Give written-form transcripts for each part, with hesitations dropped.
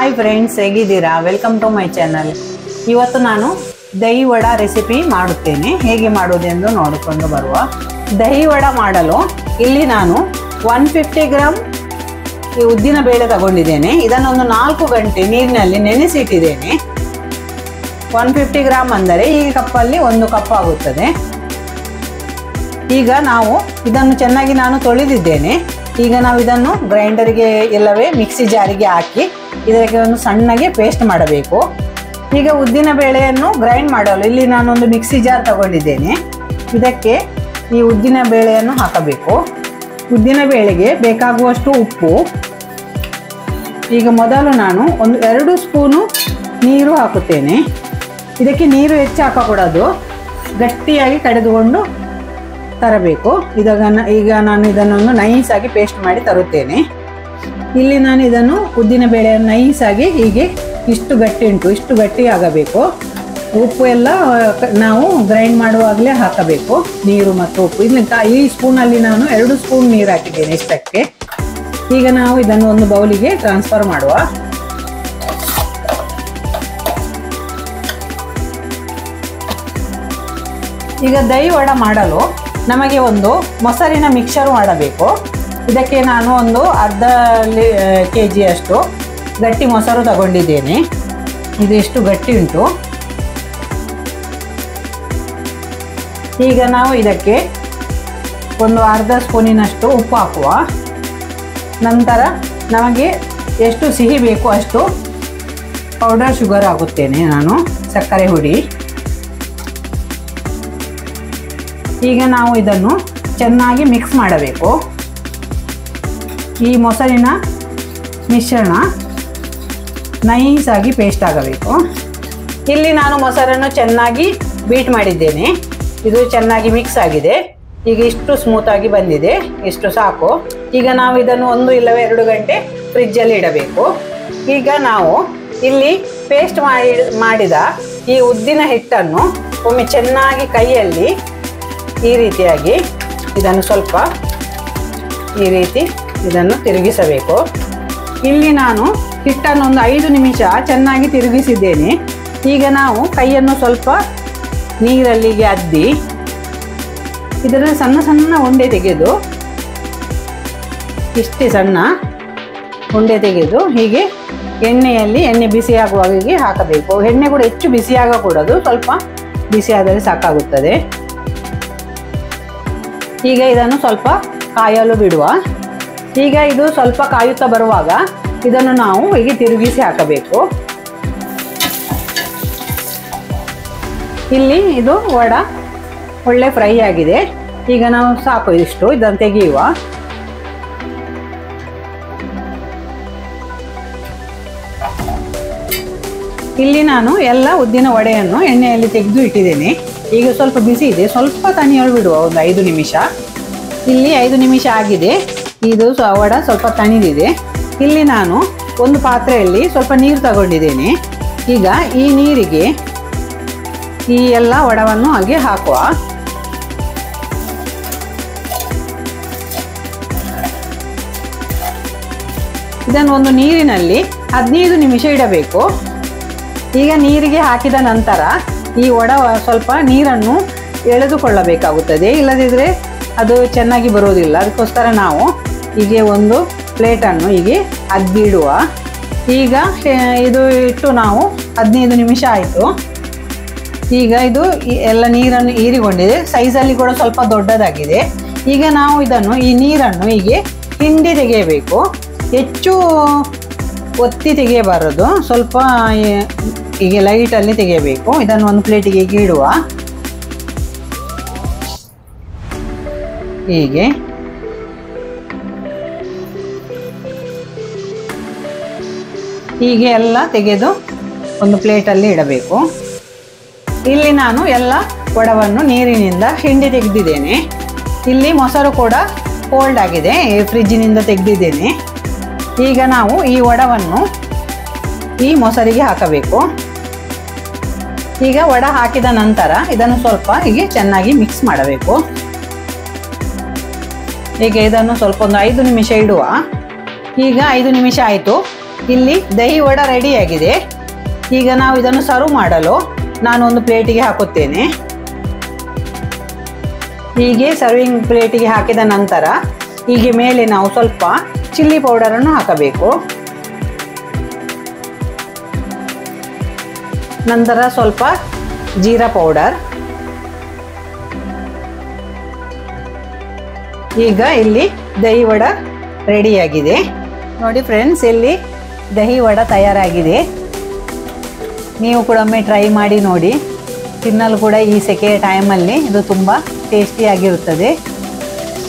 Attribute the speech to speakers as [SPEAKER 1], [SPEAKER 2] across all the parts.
[SPEAKER 1] Hi friends, ಹೇಗಿದ್ದೀರಾ? Welcome to my channel. ಇವತ್ತು ನಾನು ದಹಿ ವಡಾ ರೆಸಿಪಿ ಮಾಡುತ್ತೇನೆ. ಹೇಗೆ ಮಾಡುವುದೆಂದು ನೋಡಿಕೊಂಡು ಬರುವ. ದಹಿ ವಡಾ ಮಾಡಲು ಇಲ್ಲಿ ನಾನು 150 ಗ್ರಾಮ್ ಉದ್ದಿನ ಬೇಳೆ ತಗೊಂಡಿದ್ದೇನೆ. ಇದನ್ನೊಂದು 4 ಗಂಟೆ ನೀರಿನಲ್ಲಿ ನೆನೆಸಿಟ್ಟಿದ್ದೇನೆ. 150 ಗ್ರಾಮ್ ಅಂದರೆ ಈ ಕಪ್ಪಲ್ಲಿ 1 ಕಪ್ ಆಗುತ್ತದೆ. ಈಗ ನಾವು ಇದನ್ನು ಚೆನ್ನಾಗಿ ನಾನು ತೊಳೆದಿದ್ದೇನೆ. ಈಗ ನಾವು ಇದನ್ನು ಗ್ರೈಂಡರ್ಗೆ ಇಲ್ಲವೇ ಮಿಕ್ಸಿ ಜಾರಿಗೆ ಹಾಕಿ ಇದಕ್ಕೆ ಒಂದು ಸಣ್ಣಗೆ ಪೇಸ್ಟ್ ಮಾಡಬೇಕು. ಈಗ ಉದ್ದಿನ ಬೇಳೆಯನ್ನು ಗ್ರೈಂಡ್ ಮಾಡಲು ಇಲ್ಲಿ ನಾನೊಂದು ಮಿಕ್ಸಿ ಜಾರ್ ತಗೊಂಡಿದ್ದೇನೆ. ಇದಕ್ಕೆ ಈ ಉದ್ದಿನ ಬೇಳೆಯನ್ನು ಹಾಕಬೇಕು. ಉದ್ದಿನ ಬೇಳೆಗೆ ಬೇಕಾಗುವಷ್ಟು ಉಪ್ಪು. ಈಗ ಮೊದಲು ನಾನು 2 ಸ್ಪೂನು ನೀರು ಹಾಕುತ್ತೇನೆ. ಇದಕ್ಕೆ ನೀರು ಹೆಚ್ಚು ಹಾಕக்கூಡದು, ಗಟ್ಟಿಯಾಗಿ ಕಡೆದುಕೊಂಡು ತರಬೇಕು. ಈಗ ನಾನು ಇದನ್ನೊಂದು ನೈಸಾಗಿ ಪೇಸ್ಟ್ ಮಾಡಿ ತರುತ್ತೇನೆ. ಇಲ್ಲಿ ನಾನು ಇದನ್ನು ಉದ್ದಿನ ಬೇಳೆಯನ್ನು ನೈಸಾಗಿ ಹೀಗೆ ಇಷ್ಟು ಗಟ್ಟಿ ಉಂಟು, ಇಷ್ಟು ಗಟ್ಟಿ ಆಗಬೇಕು. ಉಪ್ಪು ಎಲ್ಲ ನಾವು ಗ್ರೈಂಡ್ ಮಾಡುವಾಗಲೇ ಹಾಕಬೇಕು, ನೀರು ಮತ್ತು ಉಪ್ಪು. ಇಲ್ಲಿ ಈ ಸ್ಪೂನಲ್ಲಿ ನಾನು 2 ಸ್ಪೂನ್ ನೀರು ಹಾಕಿದ್ದೇನೆ ಇಷ್ಟಕ್ಕೆ. ಈಗ ನಾವು ಇದನ್ನು ಒಂದು ಬೌಲಿಗೆ ಟ್ರಾನ್ಸ್ಫರ್ ಮಾಡುವ. ಈಗ ದಹಿ ವಡಾ ಮಾಡಲು ನಮಗೆ ಒಂದು ಮೊಸರಿನ ಮಿಕ್ಸರ್ ಮಾಡಬೇಕು. ಇದಕ್ಕೆ ನಾನು ಒಂದು ಅರ್ಧ kg ಅಷ್ಟು ಗಟ್ಟಿ ಮೊಸರು ತಗೊಂಡಿದ್ದೇನೆ. ಇದು ಎಷ್ಟು ಗಟ್ಟಿ ಉಂಟು. ಈಗ ನಾವು ಇದಕ್ಕೆ ಒಂದು ಅರ್ಧ ಸ್ಪೂನಿನಷ್ಟು ಉಪ್ಪು ಹಾಕುವ. ನಂತರ ನಮಗೆ ಎಷ್ಟು ಸಿಹಿ ಬೇಕು ಅಷ್ಟು ಪೌಡರ್ ಶುಗರ್ ಹಾಕುತ್ತೇನೆ ನಾನು, ಸಕ್ಕರೆ ಹುಡಿ. ಈಗ ನಾವು ಇದನ್ನು ಚೆನ್ನಾಗಿ ಮಿಕ್ಸ್ ಮಾಡಬೇಕು. ಈ ಮೊಸರಿನ ಮಿಶ್ರಣ ನೈಸಾಗಿ ಪೇಸ್ಟ್ ಆಗಬೇಕು. ಇಲ್ಲಿ ನಾನು ಮೊಸರನ್ನು ಚೆನ್ನಾಗಿ ಬೀಟ್ ಮಾಡಿದ್ದೇನೆ. ಇದು ಚೆನ್ನಾಗಿ ಮಿಕ್ಸ್ ಆಗಿದೆ. ಈಗ ಇಷ್ಟು ಸ್ಮೂತಾಗಿ ಬಂದಿದೆ, ಇಷ್ಟು ಸಾಕು. ಈಗ ನಾವು ಇದನ್ನು 1 ಇಲ್ಲವೇ 2 ಗಂಟೆ ಫ್ರಿಜ್ಜಲ್ಲಿ ಇಡಬೇಕು. ಈಗ ನಾವು ಇಲ್ಲಿ ಪೇಸ್ಟ್ ಮಾಡಿದ ಈ ಉದ್ದಿನ ಹಿಟ್ಟನ್ನು ಒಮ್ಮೆ ಚೆನ್ನಾಗಿ ಕೈಯಲ್ಲಿ ಈ ರೀತಿಯಾಗಿ ಇದನ್ನು ಸ್ವಲ್ಪ ಈ ರೀತಿ ಇದನ್ನು ತಿರುಗಿಸಬೇಕು. ಇಲ್ಲಿ ನಾನು ಹಿಟ್ಟನ್ನು ಒಂದು 5 ನಿಮಿಷ ಚೆನ್ನಾಗಿ ತಿರುಗಿಸಿದ್ದೇನೆ. ಈಗ ನಾವು ಕೈಯನ್ನು ಸ್ವಲ್ಪ ನೀರಲ್ಲಿಗೆ ಅದ್ದಿ ಇದನ್ನು ಸಣ್ಣ ಸಣ್ಣ ಉಂಡೆ ತೆಗೆದು, ಇಷ್ಟೇ ಸಣ್ಣ ಉಂಡೆ ತೆಗೆದು ಹೀಗೆ ಎಣ್ಣೆ ಬಿಸಿಯಾಗುವಾಗೆ ಹಾಕಬೇಕು. ಎಣ್ಣೆ ಕೂಡ ಹೆಚ್ಚು ಬಿಸಿಯಾಗಕೂಡದು, ಸ್ವಲ್ಪ ಬಿಸಿಯಾದರೆ ಸಾಕಾಗುತ್ತದೆ. ಈಗ ಇದನ್ನು ಸ್ವಲ್ಪ ಕಾಯಲು ಬಿಡುವ. ಈಗ ಇದು ಸ್ವಲ್ಪ ಕಾಯುತ್ತಾ ಬರುವಾಗ ಇದನ್ನು ನಾವು ಹೀಗೆ ತಿರುಗಿಸಿ ಹಾಕಬೇಕು. ಇಲ್ಲಿ ಇದು ವಡಾ ಒಳ್ಳೆ ಫ್ರೈ ಆಗಿದೆ. ಈಗ ನಾವು ಸಾಕು ಇಷ್ಟು, ಇದನ್ನು ತೆಗೆಯುವ. ಇಲ್ಲಿ ನಾನು ಎಲ್ಲ ಉದ್ದಿನ ವಡೆಯನ್ನು ಎಣ್ಣೆಯಲ್ಲಿ ತೆಗೆದು ಇಟ್ಟಿದ್ದೇನೆ. ಈಗ ಸ್ವಲ್ಪ ಬಿಸಿ ಇದೆ, ಸ್ವಲ್ಪ ತಣಿಯಲು ಬಿಡುವ ಒಂದು 5 ನಿಮಿಷ. ಇಲ್ಲಿ 5 ನಿಮಿಷ ಆಗಿದೆ. ಇದು ವಡಾ ಸ್ವಲ್ಪ ತಣಿದಿದೆ. ಇಲ್ಲಿ ನಾನು ಒಂದು ಪಾತ್ರೆಯಲ್ಲಿ ಸ್ವಲ್ಪ ನೀರು ತಗೊಂಡಿದ್ದೇನೆ. ಈಗ ಈ ನೀರಿಗೆ ಈ ಎಲ್ಲ ವಡವನ್ನು ಹಾಗೆ ಹಾಕುವ. ಇದನ್ನು ಒಂದು ನೀರಿನಲ್ಲಿ 15 ನಿಮಿಷ ಇಡಬೇಕು. ಈಗ ನೀರಿಗೆ ಹಾಕಿದ ನಂತರ ಈ ವಡ ಸ್ವಲ್ಪ ನೀರನ್ನು ಎಳೆದುಕೊಳ್ಳಬೇಕಾಗುತ್ತದೆ, ಇಲ್ಲದಿದ್ದರೆ ಅದು ಚೆನ್ನಾಗಿ ಬರುವುದಿಲ್ಲ. ಅದಕ್ಕೋಸ್ಕರ ನಾವು ಹೀಗೆ ಒಂದು ಪ್ಲೇಟನ್ನು ಹೀಗೆ ಅದ್ದಿಡುವ. ಈಗ ಇದು ಇಟ್ಟು ನಾವು 15 ನಿಮಿಷ ಆಯಿತು. ಈಗ ಇದು ಎಲ್ಲ ನೀರನ್ನು ಹೀರಿಕೊಂಡಿದೆ, ಸೈಜಲ್ಲಿ ಕೂಡ ಸ್ವಲ್ಪ ದೊಡ್ಡದಾಗಿದೆ. ಈಗ ನಾವು ಈ ನೀರನ್ನು ಹೀಗೆ ಹಿಂಡಿ ತೆಗೆಯಬೇಕು. ಹೆಚ್ಚು ಒತ್ತಿ ತೆಗೆಯಬಾರದು, ಸ್ವಲ್ಪ ಹೀಗೆ ಲೈಟಲ್ಲಿ ತೆಗೆಯಬೇಕು. ಇದನ್ನು ಒಂದು ಪ್ಲೇಟಿಗೆ ಇಡುವ. ಹೀಗೆ ಎಲ್ಲ ತೆಗೆದು ಒಂದು ಪ್ಲೇಟಲ್ಲಿ ಇಡಬೇಕು. ಇಲ್ಲಿ ನಾನು ಎಲ್ಲ ವಡವನ್ನು ನೀರಿನಿಂದ ಹಿಂಡಿ ತೆಗೆದಿದ್ದೇನೆ. ಇಲ್ಲಿ ಮೊಸರು ಕೂಡ ಕೋಲ್ಡ್ ಆಗಿದೆ, ಫ್ರಿಜ್ಜಿನಿಂದ ತೆಗೆದಿದ್ದೇನೆ. ಈಗ ನಾವು ಈ ವಡವನ್ನು ಈ ಮೊಸರಿಗೆ ಹಾಕಬೇಕು. ಈಗ ವಡ ಹಾಕಿದ ನಂತರ ಇದನ್ನು ಸ್ವಲ್ಪ ಹೀಗೆ ಚೆನ್ನಾಗಿ ಮಿಕ್ಸ್ ಮಾಡಬೇಕು. ಹೀಗೆ ಇದನ್ನು ಸ್ವಲ್ಪ ಒಂದು 5 ನಿಮಿಷ ಇಡುವ. ಈಗ 5 ನಿಮಿಷ ಆಯಿತು. ಇಲ್ಲಿ ದಹಿ ವಡ ರೆಡಿಯಾಗಿದೆ. ಈಗ ನಾವು ಇದನ್ನು ಸರ್ವ್ ಮಾಡಲು ನಾನು ಒಂದು ಪ್ಲೇಟಿಗೆ ಹಾಕುತ್ತೇನೆ. ಹೀಗೆ ಸರ್ವಿಂಗ್ ಪ್ಲೇಟಿಗೆ ಹಾಕಿದ ನಂತರ ಹೀಗೆ ಮೇಲೆ ನಾವು ಸ್ವಲ್ಪ ಚಿಲ್ಲಿ ಪೌಡರನ್ನು ಹಾಕಬೇಕು. ನಂತರ ಸ್ವಲ್ಪ ಜೀರಾ ಪೌಡರ್. ಈಗ ಇಲ್ಲಿ ದಹಿ ವಡ ರೆಡಿಯಾಗಿದೆ. ನೋಡಿ ಫ್ರೆಂಡ್ಸ್, ಇಲ್ಲಿ ದಹಿ ವಡ ತಯಾರಾಗಿದೆ. ನೀವು ಕೂಡ ಒಮ್ಮೆ ಟ್ರೈ ಮಾಡಿ ನೋಡಿ. ತಿನ್ನಲು ಕೂಡ ಈ ಸೆಕೆಯ ಟೈಮಲ್ಲಿ ಇದು ತುಂಬ ಟೇಸ್ಟಿಯಾಗಿರುತ್ತದೆ,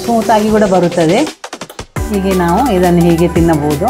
[SPEAKER 1] ಸ್ಮೂತಾಗಿ ಕೂಡ ಬರುತ್ತದೆ. ಹೀಗೆ ನಾವು ಇದನ್ನು ಹೀಗೆ ತಿನ್ನಬಹುದು.